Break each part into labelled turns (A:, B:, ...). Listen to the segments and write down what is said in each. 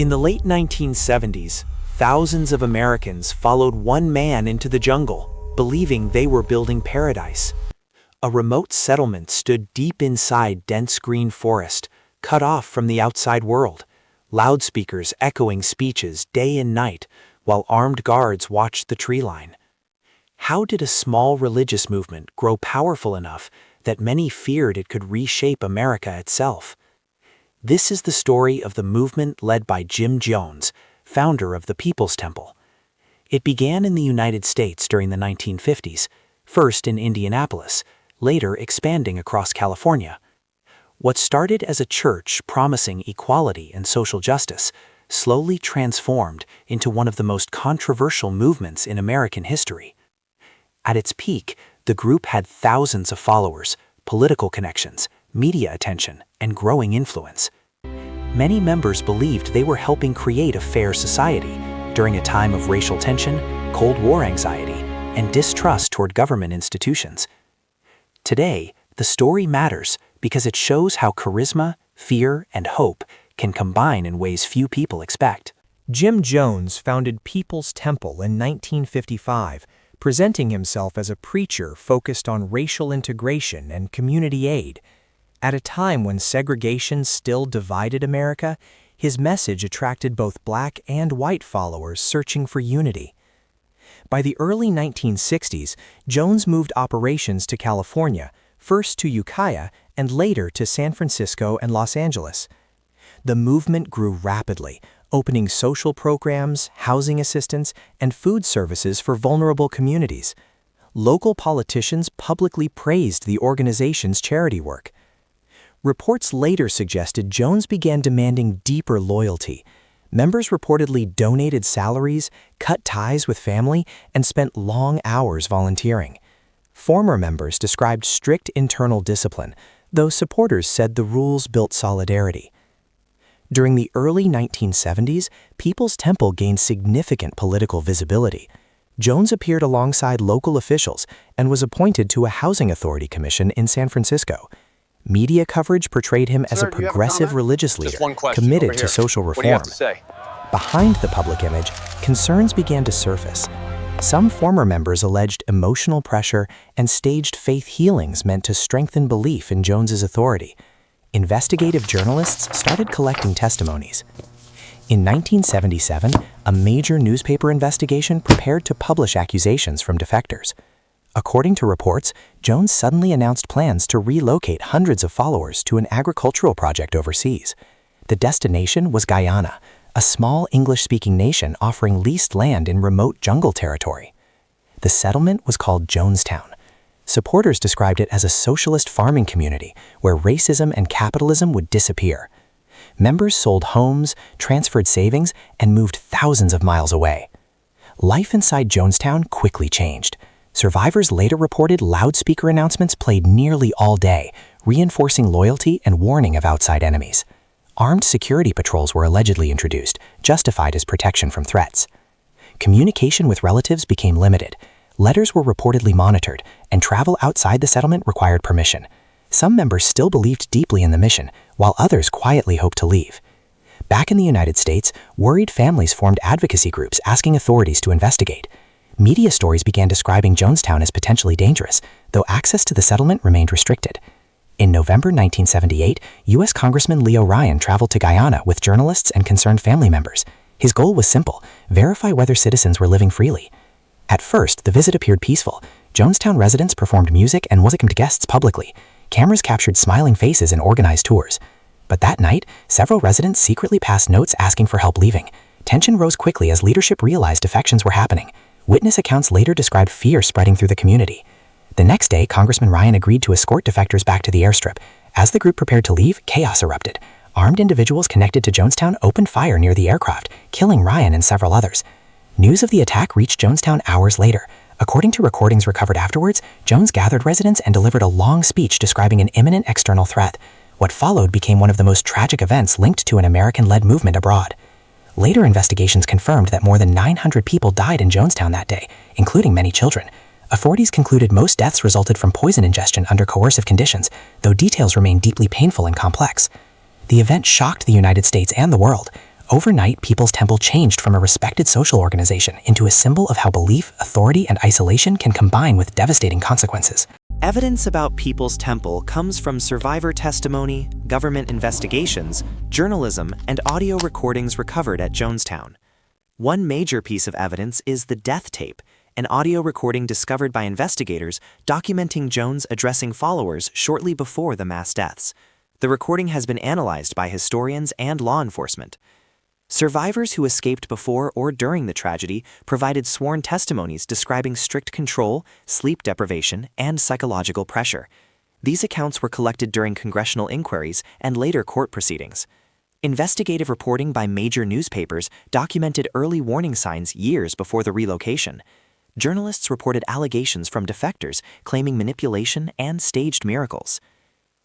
A: In the late 1970s, thousands of Americans followed one man into the jungle, believing they were building paradise. A remote settlement stood deep inside dense green forest, cut off from the outside world, loudspeakers echoing speeches day and night, while armed guards watched the tree line. How did a small religious movement grow powerful enough that many feared it could reshape America itself? This is the story of the movement led by Jim Jones, founder of the People's Temple. It began in the United States during the 1950s, first in Indianapolis, later expanding across California. What started as a church promising equality and social justice slowly transformed into one of the most controversial movements in American history. At its peak, the group had thousands of followers, political connections, media attention, and growing influence. Many members believed they were helping create a fair society during a time of racial tension, Cold War anxiety, and distrust toward government institutions. Today, the story matters because it shows how charisma, fear, and hope can combine in ways few people expect.
B: Jim Jones founded People's Temple in 1955, presenting himself as a preacher focused on racial integration and community aid. At a time when segregation still divided America, his message attracted both black and white followers searching for unity. By the early 1960s, Jones moved operations to California, first to Ukiah and later to San Francisco and Los Angeles. The movement grew rapidly, opening social programs, housing assistance, and food services for vulnerable communities. Local politicians publicly praised the organization's charity work. Reports later suggested Jones began demanding deeper loyalty. Members reportedly donated salaries, cut ties with family, and spent long hours volunteering. Former members described strict internal discipline, though supporters said the rules built solidarity. During the early 1970s, People's Temple gained significant political visibility. Jones appeared alongside local officials and was appointed to a housing authority commission in San Francisco. Media coverage portrayed him as a progressive religious leader committed to social reform. Behind the public image, concerns began to surface. Some former members alleged emotional pressure and staged faith healings meant to strengthen belief in Jones's authority. Investigative journalists started collecting testimonies. In 1977, a major newspaper investigation prepared to publish accusations from defectors. According to reports, Jones suddenly announced plans to relocate hundreds of followers to an agricultural project overseas. The destination was Guyana, a small English-speaking nation offering leased land in remote jungle territory. The settlement was called Jonestown. Supporters described it as a socialist farming community where racism and capitalism would disappear. Members sold homes, transferred savings, and moved thousands of miles away. Life inside Jonestown quickly changed. Survivors later reported loudspeaker announcements played nearly all day, reinforcing loyalty and warning of outside enemies. Armed security patrols were allegedly introduced, justified as protection from threats. Communication with relatives became limited. Letters were reportedly monitored, and travel outside the settlement required permission. Some members still believed deeply in the mission, while others quietly hoped to leave. Back in the United States, worried families formed advocacy groups asking authorities to investigate. Media stories began describing Jonestown as potentially dangerous, though access to the settlement remained restricted. In November 1978, U.S. Congressman Leo Ryan traveled to Guyana with journalists and concerned family members. His goal was simple: verify whether citizens were living freely. At first, the visit appeared peaceful. Jonestown residents performed music and welcomed guests publicly. Cameras captured smiling faces and organized tours. But that night, several residents secretly passed notes asking for help leaving. Tension rose quickly as leadership realized defections were happening. Witness accounts later described fear spreading through the community. The next day, Congressman Ryan agreed to escort defectors back to the airstrip. As the group prepared to leave, chaos erupted. Armed individuals connected to Jonestown opened fire near the aircraft, killing Ryan and several others. News of the attack reached Jonestown hours later. According to recordings recovered afterwards, Jones gathered residents and delivered a long speech describing an imminent external threat. What followed became one of the most tragic events linked to an American-led movement abroad. Later investigations confirmed that more than 900 people died in Jonestown that day, including many children. Authorities concluded most deaths resulted from poison ingestion under coercive conditions, though details remain deeply painful and complex. The event shocked the United States and the world.
C: Overnight, People's Temple changed from a respected social organization into a symbol of how belief, authority, and isolation can combine with devastating consequences.
A: Evidence about People's Temple comes from survivor testimony, government investigations, journalism, and audio recordings recovered at Jonestown. One major piece of evidence is the death tape, an audio recording discovered by investigators documenting Jones addressing followers shortly before the mass deaths. The recording has been analyzed by historians and law enforcement. Survivors who escaped before or during the tragedy provided sworn testimonies describing strict control, sleep deprivation, and psychological pressure. These accounts were collected during congressional inquiries and later court proceedings. Investigative reporting by major newspapers documented early warning signs years before the relocation. Journalists reported allegations from defectors claiming manipulation and staged miracles.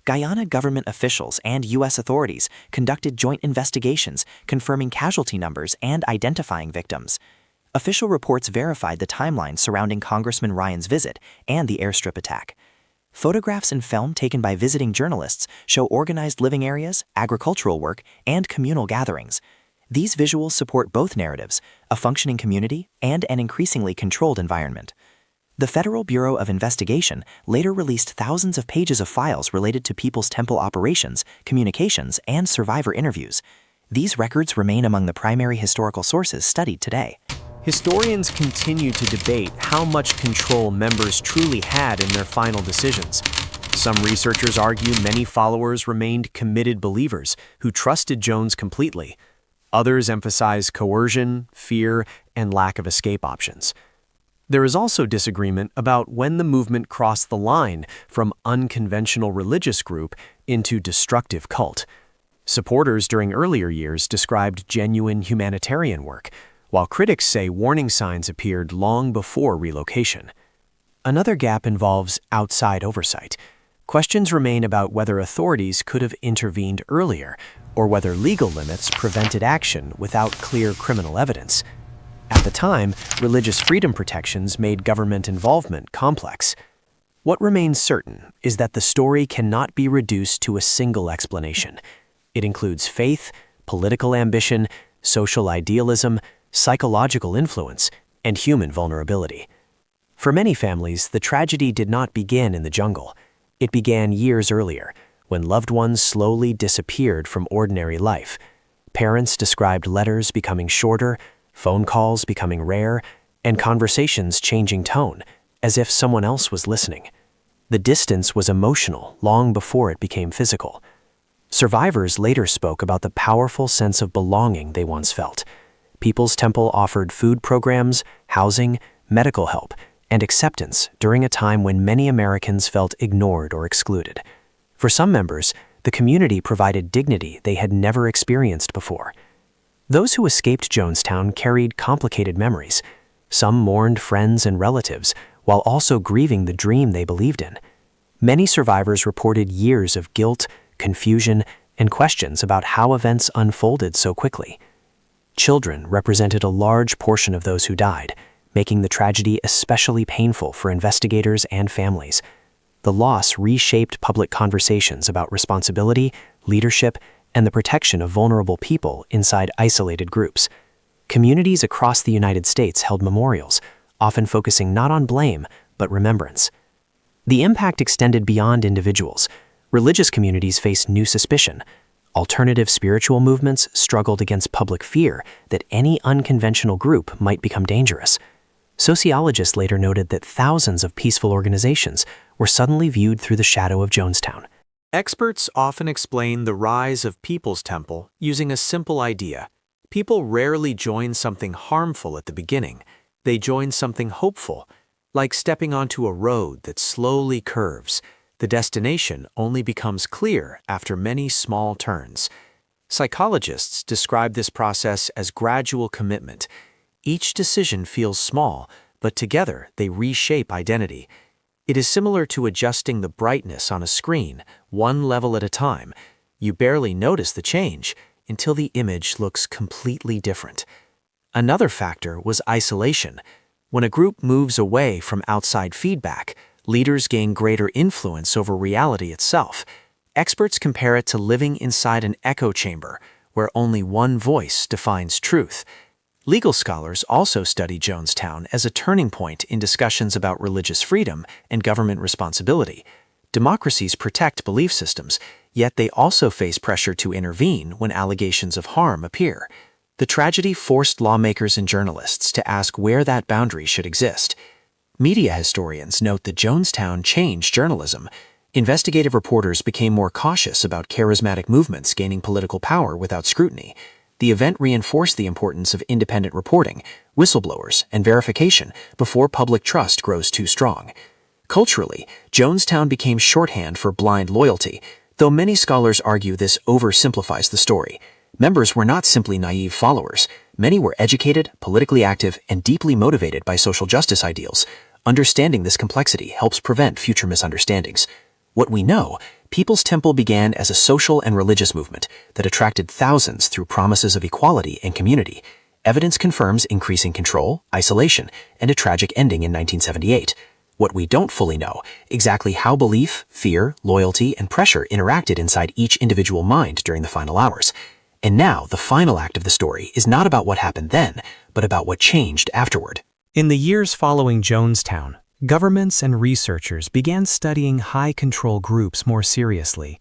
A: Guyana government officials and U.S. authorities conducted joint investigations confirming casualty numbers and identifying victims. Official reports verified the timeline surrounding Congressman Ryan's visit and the airstrip attack. Photographs and film taken by visiting journalists show organized living areas, agricultural work, and communal gatherings. These visuals support both narratives, a functioning community and an increasingly controlled environment. The Federal Bureau of Investigation later released thousands of pages of files related to People's Temple operations, communications, and survivor interviews. These records remain among the primary historical sources studied today.
B: Historians continue to debate how much control members truly had in their final decisions. Some researchers argue many followers remained committed believers who trusted Jones completely. Others emphasize coercion, fear, and lack of escape options. There is also disagreement about when the movement crossed the line from unconventional religious group into destructive cult. Supporters during earlier years described genuine humanitarian work, while critics say warning signs appeared long before relocation. Another gap involves outside oversight. Questions remain about whether authorities could have intervened earlier, or whether legal limits prevented action without clear criminal evidence. At the time, religious freedom protections made government involvement complex. What remains certain is that the story cannot be reduced to a single explanation. It includes faith, political ambition, social idealism, psychological influence, and human vulnerability. For many families, the tragedy did not begin in the jungle. It began years earlier, when loved ones slowly disappeared from ordinary life. Parents described letters becoming shorter, phone calls becoming rare, and conversations changing tone, as if someone else was listening. The distance was emotional long before it became physical. Survivors later spoke about the powerful sense of belonging they once felt. People's Temple offered food programs, housing, medical help, and acceptance during a time when many Americans felt ignored or excluded. For some members, the community provided dignity they had never experienced before. Those who escaped Jonestown carried complicated memories. Some mourned friends and relatives, while also grieving the dream they believed in. Many survivors reported years of guilt, confusion, and questions about how events unfolded so quickly. Children represented a large portion of those who died, making the tragedy especially painful for investigators and families. The loss reshaped public conversations about responsibility, leadership, and the protection of vulnerable people inside isolated groups. Communities across the United States held memorials, often focusing not on blame, but remembrance. The impact extended beyond individuals. Religious communities faced new suspicion. Alternative spiritual movements struggled against public fear that any unconventional group might become dangerous. Sociologists later noted that thousands of peaceful organizations were suddenly viewed through the shadow of Jonestown. Experts often explain the rise of People's Temple using a simple idea. People rarely join something harmful at the beginning. They join something hopeful, like stepping onto a road that slowly curves. The destination only becomes clear after many small turns. Psychologists describe this process as gradual commitment. Each decision feels small, but together they reshape identity. It is similar to adjusting the brightness on a screen, one level at a time. You barely notice the change until the image looks completely different. Another factor was isolation. When a group moves away from outside feedback, leaders gain greater influence over reality itself. Experts compare it to living inside an echo chamber,
A: where only one voice defines truth. Legal scholars also study Jonestown as a turning point in discussions about religious freedom and government responsibility. Democracies protect belief systems, yet they also face pressure to intervene when allegations of harm appear. The tragedy forced lawmakers and journalists to ask where that boundary should exist. Media historians note that Jonestown changed journalism. Investigative reporters became more cautious about charismatic movements gaining political power without scrutiny. The event reinforced the importance of independent reporting, whistleblowers, and verification before public trust grows too strong. Culturally, Jonestown became shorthand for blind loyalty, though many scholars argue this oversimplifies the story. Members were not simply naive followers. Many were educated, politically active, and deeply motivated by social justice ideals. Understanding this complexity helps prevent future misunderstandings. What we know, People's Temple began as a social and religious movement that attracted thousands through promises of equality and community. Evidence confirms increasing control, isolation, and a tragic ending in 1978. What we don't fully know, exactly how belief, fear, loyalty, and pressure interacted inside each individual mind during the final hours. And now, the final act of the story is not about what happened then, but about what changed afterward.
B: In the years following Jonestown, governments and researchers began studying high-control groups more seriously.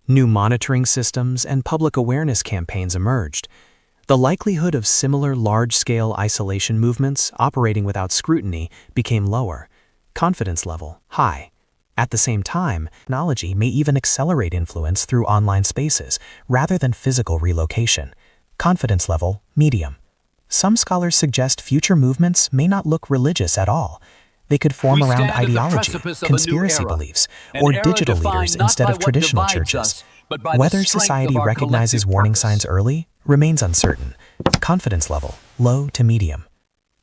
B: New monitoring systems and public awareness campaigns emerged. The likelihood of similar large-scale isolation movements operating without scrutiny became lower. Confidence level, high. At the same time, technology may even accelerate influence through online spaces rather than physical relocation. Confidence level, medium. Some scholars suggest future movements may not look religious at all. They could form around ideology, conspiracy beliefs, or digital leaders instead of traditional churches. Whether society recognizes warning signs early remains uncertain. Confidence level, low to medium.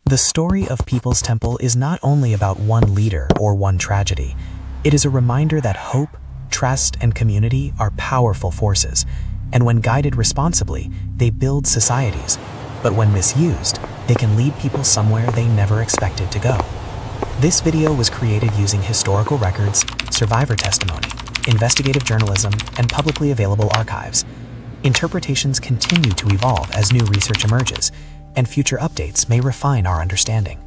B: The story of People's Temple is not only about one leader or one tragedy. It is a reminder that hope, trust, and community are powerful forces, and when guided responsibly, they build societies. But when misused, they can lead people somewhere they never expected to go. This video was created using historical records, survivor testimony, investigative journalism, and publicly available archives. Interpretations continue to evolve as new research emerges, and future updates may refine our understanding.